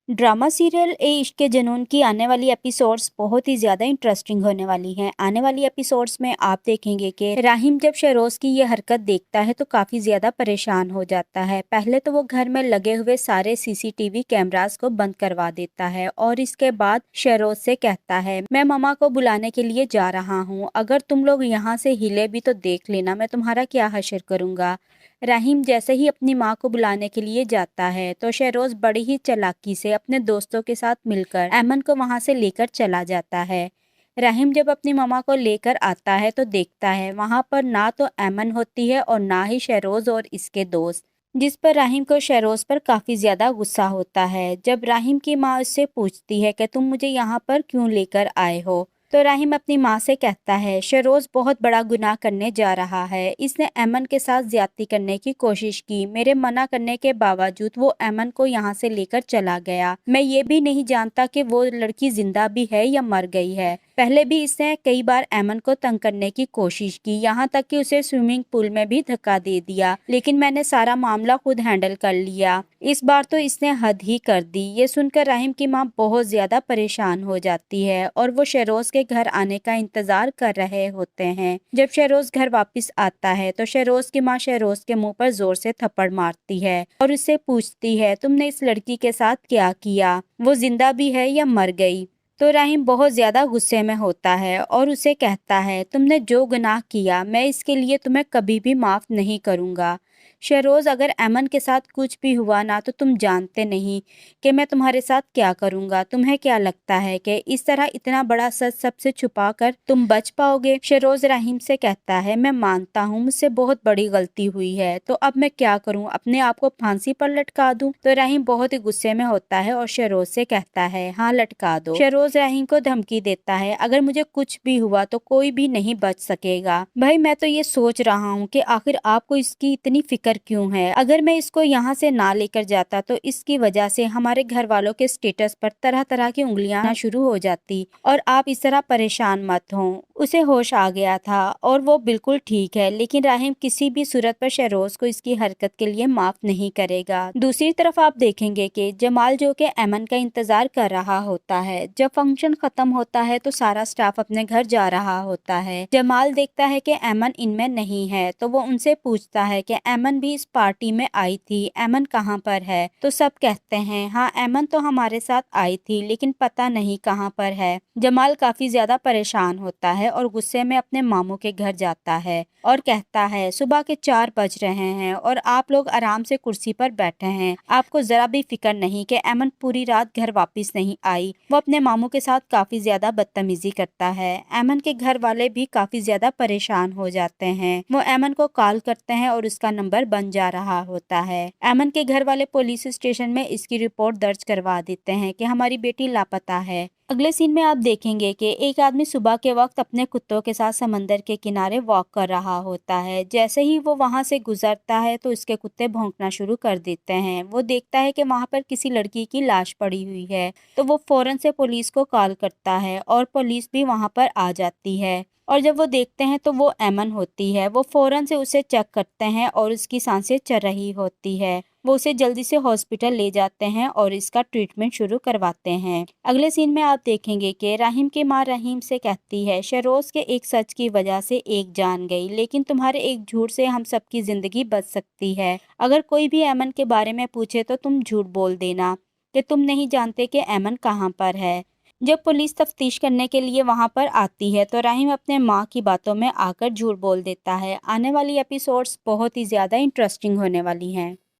Drama serial ए इश्क के जुनून की आने वाली एपिसोड्स बहुत ही ज़्यादा इंटरेस्टिंग होने वाली हैं। आने वाली एपिसोड्स में आप देखेंगे कि राहिम जब शहरोज़ की ये हरकत देखता है तो काफ़ी ज़्यादा परेशान हो जाता है। पहले तो वो घर में लगे हुए सारे सीसीटीवी कैमरास को बंद करवा देता है और इसके बाद शहरोज़ से कहता है, मैं ममा को बुलाने के लिए जा रहा हूँ, अगर तुम लोग यहाँ से हिले भी तो देख लेना, मैं तुम्हारा क्या हश्र करूँगा। राहिम जैसे ही अपनी माँ को बुलाने के लिए जाता है तो शहरोज बड़ी ही चालाकी से अपने दोस्तों के साथ मिलकर ऐमन को वहां से लेकर चला जाता है। राहिम जब अपनी मम्मा को लेकर आता है तो देखता है वहां पर ना तो ऐमन होती है और ना ही शहरोज और इसके दोस्त, जिस पर राहिम को शहरोज पर काफी ज्यादा गुस्सा होता है। जब राहिम की माँ उससे पूछती है कि तुम मुझे यहाँ पर क्यों लेकर आए हो, तो राहिम अपनी माँ से कहता है, शहरोज बहुत बड़ा गुनाह करने जा रहा है, इसने ऐमन के साथ ज्यादती करने की कोशिश की, मेरे मना करने के बावजूद वो ऐमन को यहाँ से लेकर चला गया। मैं ये भी नहीं जानता कि वो लड़की जिंदा भी है या मर गई है। पहले भी इसने कई बार ऐमन को तंग करने की कोशिश की, यहाँ तक कि उसे स्विमिंग पूल में भी धक्का दे दिया, लेकिन मैंने सारा मामला खुद हैंडल कर लिया। इस बार तो इसने हद ही कर दी। ये सुनकर राहिम की माँ बहुत ज्यादा परेशान हो जाती है और वो शहरोज के घर आने का इंतजार कर रहे होते हैं। जब शहरोज घर वापस आता है तो शहरोज की माँ शहरोज के मुंह पर जोर से थप्पड़ मारती है और उससे पूछती है, तुमने इस लड़की के साथ क्या किया, वो जिंदा भी है या मर गई। तो राहिम बहुत ज्यादा गुस्से में होता है और उसे कहता है, तुमने जो गुनाह किया मैं इसके लिए तुम्हें कभी भी माफ नहीं करूंगा। शहरोज, अगर ऐमन के साथ कुछ भी हुआ ना तो तुम जानते नहीं कि मैं तुम्हारे साथ क्या करूंगा। तुम्हें क्या लगता है कि इस तरह इतना बड़ा सच सबसे छुपा कर तुम बच पाओगे। शहरोज राहिम से कहता है, मैं मानता हूँ मुझसे बहुत बड़ी गलती हुई है, तो अब मैं क्या करूँ, अपने आप को फांसी पर लटका दूं। तो राहिम बहुत ही गुस्से में होता है और शहरोज से कहता है, हाँ लटका दो। शहरोज राहिम को धमकी देता है, अगर मुझे कुछ भी हुआ तो कोई भी नहीं बच सकेगा। भाई मैं तो ये सोच रहा हूँ कि आखिर आपको इसकी इतनी फिक्र क्यों है। अगर मैं इसको यहाँ से ना लेकर जाता तो इसकी वजह से हमारे घर वालों के स्टेटस पर तरह तरह की उंगलियां आना शुरू हो जाती और आप इस तरह परेशान मत हो। उसे होश आ गया था और वो बिल्कुल ठीक है, लेकिन राहिम किसी भी सूरत पर शहरोज को इसकी हरकत के लिए माफ नहीं करेगा। दूसरी तरफ आप देखेंगे कि जमाल जो कि ऐमन का इंतजार कर रहा होता है, जब फंक्शन खत्म होता है तो सारा स्टाफ अपने घर जा रहा होता है। जमाल देखता है कि ऐमन इनमें नहीं है तो वो उनसे पूछता है कि ऐमन भी इस पार्टी में आई थी, ऐमन कहाँ पर है। तो सब कहते हैं, हाँ ऐमन तो हमारे साथ आई थी लेकिन पता नहीं कहाँ पर है। जमाल काफी ज्यादा परेशान होता है और गुस्से में अपने मामू के घर जाता है और कहता है, सुबह के 4 बज रहे हैं और आप लोग आराम से कुर्सी पर बैठे हैं, आपको जरा भी फिक्र नहीं कि ऐमन पूरी रात घर वापस नहीं आई। वो अपने मामू के साथ काफी ज्यादा बदतमीजी करता है। ऐमन के घर वाले भी काफी ज्यादा परेशान हो जाते हैं। वो ऐमन को कॉल करते हैं और उसका नंबर बन जा रहा होता है। ऐमन के घर वाले पुलिस स्टेशन में इसकी रिपोर्ट दर्ज करवा देते हैं कि हमारी बेटी लापता है। अगले सीन में आप देखेंगे कि एक आदमी सुबह के वक्त अपने कुत्तों के साथ समंदर के किनारे वॉक कर रहा होता है। जैसे ही वो वहां से गुजरता है तो उसके कुत्ते भौंकना शुरू कर देते हैं। वो देखता है कि वहां पर किसी लड़की की लाश पड़ी हुई है, तो वो फौरन से पुलिस को कॉल करता है और पुलिस भी वहां पर आ जाती है। और जब वो देखते हैं तो वो ऐमन होती है। वो फौरन से उसे चेक करते हैं और उसकी सांसें चल रही होती है। वो उसे जल्दी से हॉस्पिटल ले जाते हैं और इसका ट्रीटमेंट शुरू करवाते हैं। अगले सीन में आप देखेंगे कि राहिम की माँ रहीम से कहती है, शहरोज के एक सच की वजह से एक जान गई, लेकिन तुम्हारे एक झूठ से हम सबकी जिंदगी बच सकती है। अगर कोई भी ऐमन के बारे में पूछे तो तुम झूठ बोल देना कि तुम नहीं जानते कि ऐमन कहाँ पर है। जब पुलिस तफ्तीश करने के लिए वहां पर आती है तो राहिम अपने माँ की बातों में आकर झूठ बोल देता है। आने वाली एपिसोड्स बहुत ही ज्यादा इंटरेस्टिंग होने वाली हैं।